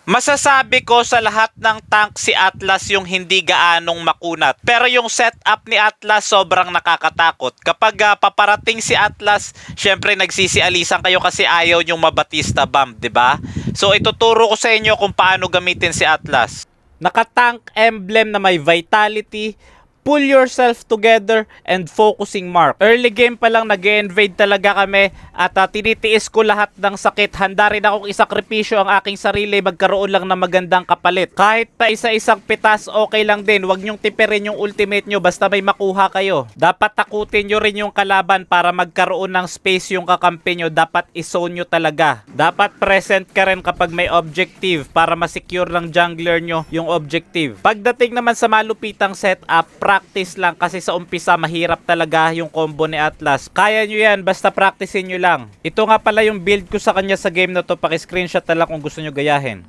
Masasabi ko sa lahat ng tank si Atlas yung hindi gaanong makunat. Pero yung setup ni Atlas sobrang nakakatakot. Kapag paparating si Atlas, syempre nagsisialisan kayo kasi ayaw yung mabatista bomb, 'di ba? So ituturo ko sa inyo kung paano gamitin si Atlas. Naka-tank emblem na may vitality, pull yourself together, and focusing mark. Early game pa lang nag-invade talaga kami at tinitiis ko lahat ng sakit. Handa rin akong isakripisyo ang aking sarili, magkaroon lang ng magandang kapalit. Kahit pa isa-isang pitas, okay lang din. Huwag nyong tipirin yung ultimate nyo basta may makuha kayo. Dapat takutin nyo rin yung kalaban para magkaroon ng space yung kakampi nyo. Dapat i-zone nyo talaga. Dapat present ka rin kapag may objective para masecure ng jungler nyo yung objective. Pagdating naman sa malupitang setup, practice lang kasi sa umpisa mahirap talaga yung combo ni Atlas. Kaya nyo yan, basta practicein nyo lang. Ito nga pala yung build ko sa kanya sa game na to. Paki-screenshot na lang kung gusto nyo gayahin.